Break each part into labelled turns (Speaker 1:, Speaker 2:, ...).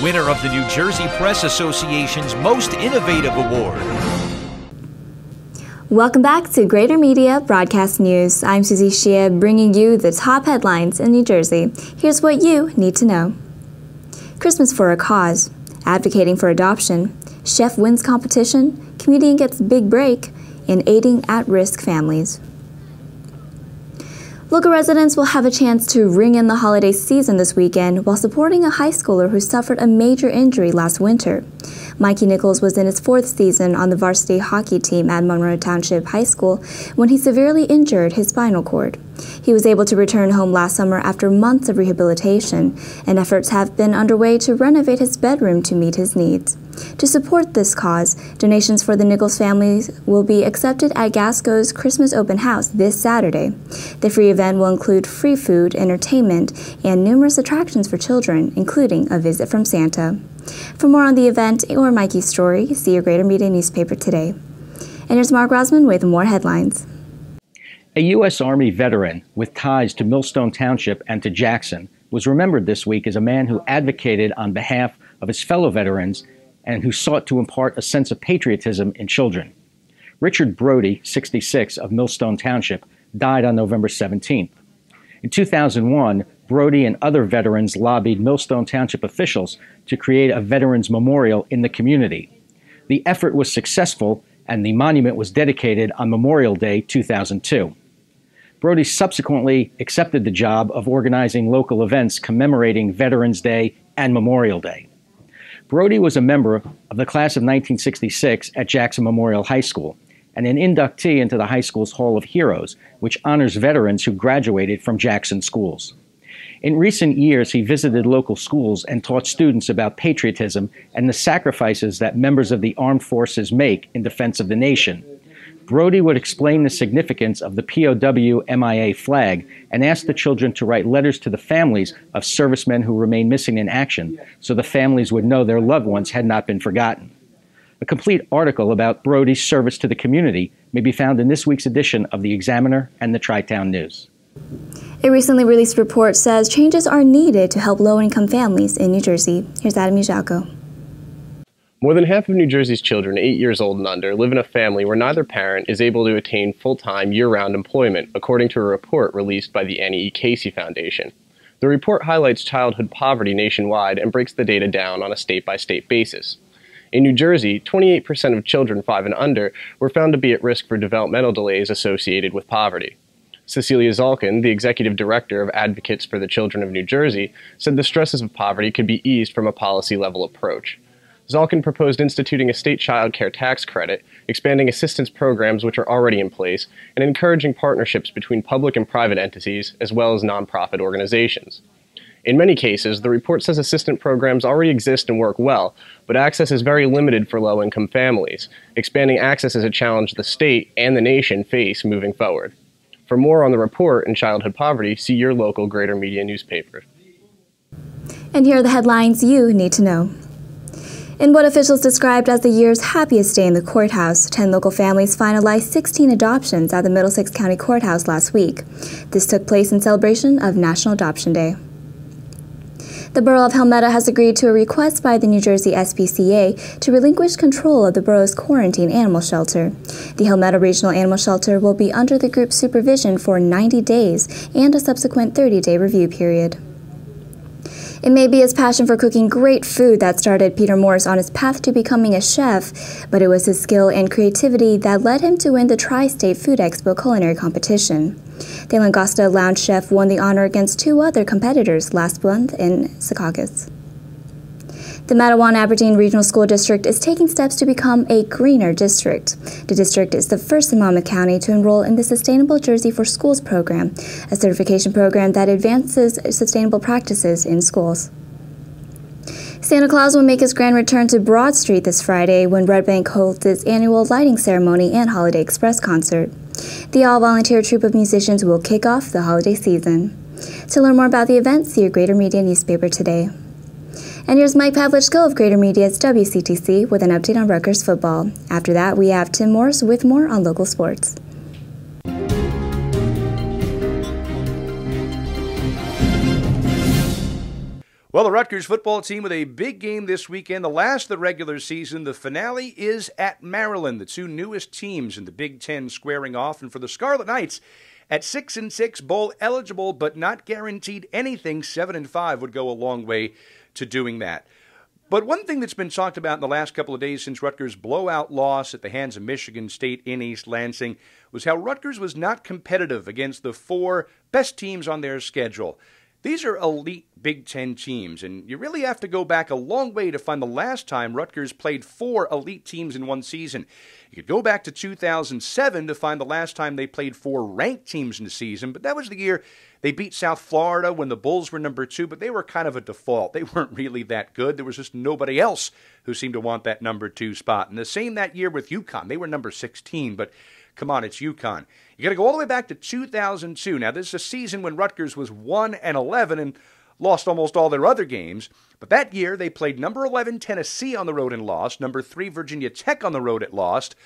Speaker 1: winner of the New Jersey Press Association's Most Innovative Award.
Speaker 2: Welcome back to Greater Media Broadcast News. I'm Susie Shia, bringing you the top headlines in New Jersey. Here's what you need to know. Christmas for a cause, advocating for adoption, chef wins competition, comedian gets big break, and aiding at-risk families. Local residents will have a chance to ring in the holiday season this weekend while supporting a high schooler who suffered a major injury last winter. Mikey Nichols was in his 4th season on the varsity hockey team at Monroe Township High School when he severely injured his spinal cord. He was able to return home last summer after months of rehabilitation, and efforts have been underway to renovate his bedroom to meet his needs. To support this cause, donations for the Nichols families will be accepted at Gasco's Christmas Open House this Saturday. The free event will include free food, entertainment, and numerous attractions for children, including a visit from Santa. For more on the event or Mikey's story, see your Greater Media newspaper today. And here's Mark Rosman with more headlines.
Speaker 3: A U.S. Army veteran with ties to Millstone Township and to Jackson was remembered this week as a man who advocated on behalf of his fellow veterans and who sought to impart a sense of patriotism in children. Richard Brody, 66, of Millstone Township, died on November 17th. In 2001, Brody and other veterans lobbied Millstone Township officials to create a veterans memorial in the community. The effort was successful, and the monument was dedicated on Memorial Day 2002. Brody subsequently accepted the job of organizing local events commemorating Veterans Day and Memorial Day. Brody was a member of the class of 1966 at Jackson Memorial High School and an inductee into the high school's Hall of Heroes, which honors veterans who graduated from Jackson schools. In recent years, he visited local schools and taught students about patriotism and the sacrifices that members of the armed forces make in defense of the nation. Brody would explain the significance of the POW MIA flag and ask the children to write letters to the families of servicemen who remain missing in action so the families would know their loved ones had not been forgotten. A complete article about Brody's service to the community may be found in this week's edition of the Examiner and the Tri-Town News.
Speaker 2: A recently released report says changes are needed to help low-income families in New Jersey. Here's Adam Ujalko.
Speaker 4: More than half of New Jersey's children 8 years old and under live in a family where neither parent is able to attain full-time, year-round employment, according to a report released by the Annie E. Casey Foundation. The report highlights childhood poverty nationwide and breaks the data down on a state-by-state basis. In New Jersey, 28% of children 5 and under were found to be at risk for developmental delays associated with poverty. Cecilia Zalkin, the executive director of Advocates for the Children of New Jersey, said the stresses of poverty could be eased from a policy-level approach. Zalkin proposed instituting a state child care tax credit, expanding assistance programs which are already in place, and encouraging partnerships between public and private entities, as well as nonprofit organizations. In many cases, the report says assistance programs already exist and work well, but access is very limited for low-income families. Expanding access is a challenge the state and the nation face moving forward. For more on the report and childhood poverty, see your local Greater Media newspaper.
Speaker 2: And here are the headlines you need to know. In what officials described as the year's happiest day in the courthouse, 10 local families finalized 16 adoptions at the Middlesex County Courthouse last week. This took place in celebration of National Adoption Day. The Borough of Helmetta has agreed to a request by the New Jersey SPCA to relinquish control of the borough's quarantine animal shelter. The Helmetta Regional Animal Shelter will be under the group's supervision for 90 days and a subsequent 30-day review period. It may be his passion for cooking great food that started Peter Morris on his path to becoming a chef, but it was his skill and creativity that led him to win the Tri-State Food Expo culinary competition. The Langosta Lounge chef won the honor against 2 other competitors last month in Secaucus. The Matawan-Aberdeen Regional School District is taking steps to become a greener district. The district is the first in Monmouth County to enroll in the Sustainable Jersey for Schools program, a certification program that advances sustainable practices in schools. Santa Claus will make his grand return to Broad Street this Friday when Red Bank holds its annual lighting ceremony and Holiday Express concert. The all-volunteer troupe of musicians will kick off the holiday season. To learn more about the event, see your Greater Media newspaper today. And here's Mike Pavlichko of Greater Media's WCTC with an update on Rutgers football. After that, we have Tim Morse with more on local sports.
Speaker 5: Well, the Rutgers football team with a big game this weekend, the last of the regular season. The finale is at Maryland, the two newest teams in the Big Ten squaring off. And for the Scarlet Knights, at 6-6, bowl eligible but not guaranteed anything, 7-5 would go a long way to doing that. But one thing that's been talked about in the last couple of days since Rutgers' blowout loss at the hands of Michigan State in East Lansing was how Rutgers was not competitive against the four best teams on their schedule. These are elite Big Ten teams, and you really have to go back a long way to find the last time Rutgers played four elite teams in one season. You could go back to 2007 to find the last time they played four ranked teams in the season, but that was the year they beat South Florida when the Bulls were number 2, but they were kind of a default. They weren't really that good. There was just nobody else who seemed to want that number 2 spot. And the same that year with UConn. They were number 16, but come on, it's UConn. You got to go all the way back to 2002. Now, this is a season when Rutgers was 1-11 and lost almost all their other games. But that year, they played number 11 Tennessee on the road and lost, number 3 Virginia Tech on the road and lost,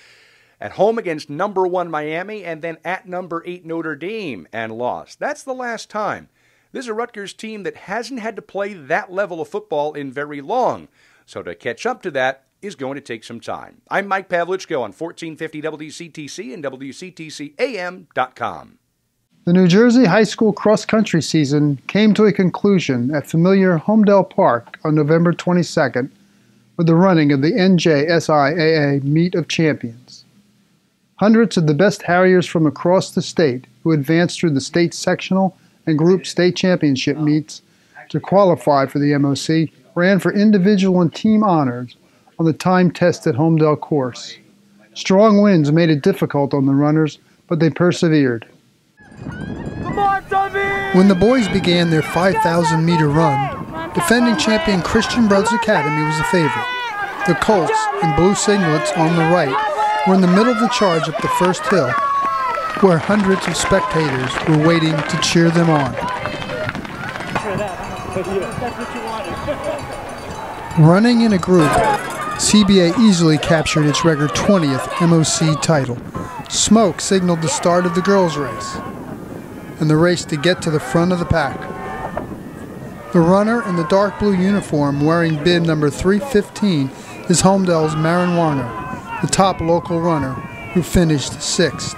Speaker 5: at home against number 1 Miami, and then at number 8 Notre Dame and lost. That's the last time. This is a Rutgers team that hasn't had to play that level of football in very long. So to catch up to that is going to take some time. I'm Mike Pavlichko on 1450 WCTC and WCTCAM.com.
Speaker 6: The New Jersey high school cross-country season came to a conclusion at familiar Homedale Park on November 22nd with the running of the NJSIAA Meet of Champions. Hundreds of the best Harriers from across the state who advanced through the state sectional and group state championship meets to qualify for the MOC ran for individual and team honors on the time-tested Homedale course. Strong winds made it difficult on the runners, but they persevered. When the boys began their 5,000-meter run, defending champion Christian Brothers Academy was the favorite. The Colts, in blue singlets on the right, were in the middle of the charge up the first hill, where hundreds of spectators were waiting to cheer them on. Running in a group, CBA easily captured its record 20th MOC title. Smoke signaled the start of the girls' race and the race to get to the front of the pack. The runner in the dark blue uniform wearing bib number 315 is Homedale's Marin Warner, the top local runner, who finished 6th.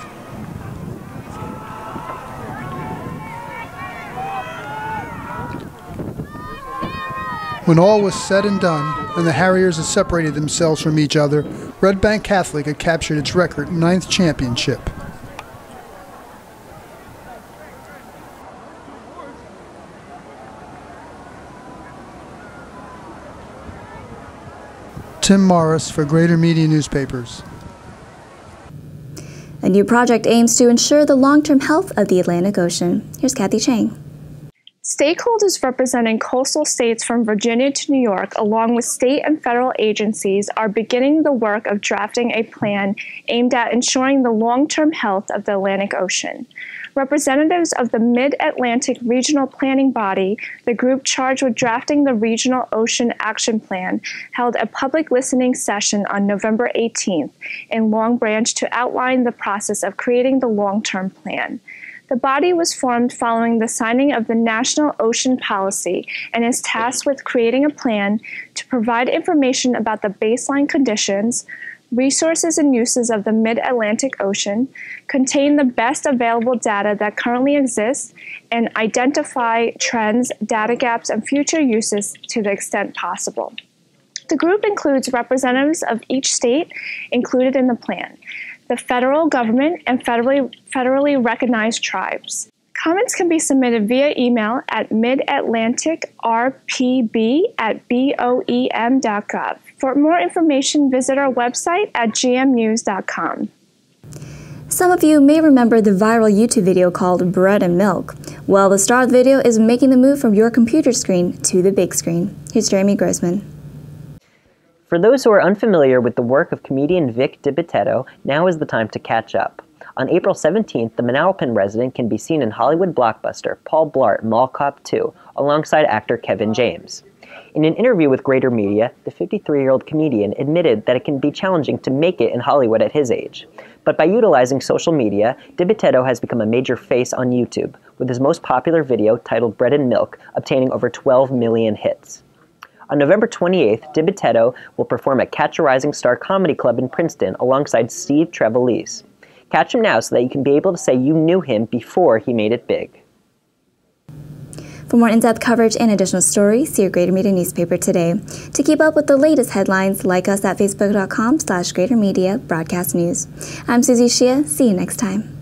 Speaker 6: When all was said and done, and the Harriers had separated themselves from each other, Red Bank Catholic had captured its record 9th championship. Tim Morris for Greater Media Newspapers.
Speaker 2: A new project aims to ensure the long-term health of the Atlantic Ocean. Here's Kathy Chang.
Speaker 7: Stakeholders representing coastal states from Virginia to New York, along with state and federal agencies, are beginning the work of drafting a plan aimed at ensuring the long-term health of the Atlantic Ocean. Representatives of the Mid-Atlantic Regional Planning Body, the group charged with drafting the Regional Ocean Action Plan, held a public listening session on November 18th in Long Branch to outline the process of creating the long-term plan. The body was formed following the signing of the National Ocean Policy and is tasked with creating a plan to provide information about the baseline conditions, resources and uses of the Mid-Atlantic Ocean, contain the best available data that currently exists, and identify trends, data gaps, and future uses to the extent possible. The group includes representatives of each state included in the plan, the federal government, and federally recognized tribes. Comments can be submitted via email at midatlanticrpb@boem.gov. For more information, visit our website at gmnews.com.
Speaker 2: Some of you may remember the viral YouTube video called Bread and Milk. Well, the star of the video is making the move from your computer screen to the big screen. Here's Jeremy Grossman.
Speaker 8: For those who are unfamiliar with the work of comedian Vic DiBitetto, now is the time to catch up. On April 17th, the Manalapan resident can be seen in Hollywood blockbuster Paul Blart Mall Cop 2, alongside actor Kevin James. In an interview with Greater Media, the 53-year-old comedian admitted that it can be challenging to make it in Hollywood at his age. But by utilizing social media, DiBitetto has become a major face on YouTube, with his most popular video, titled Bread and Milk, obtaining over 12 million hits. On November 28th, DiBitetto will perform at Catch a Rising Star Comedy Club in Princeton alongside Steve Trevelise. Catch him now so that you can be able to say you knew him before he made it big.
Speaker 2: For more in-depth coverage and additional stories, see your Greater Media newspaper today. To keep up with the latest headlines, like us at facebook.com/Greater Media Broadcast News. I'm Susie Shia. See you next time.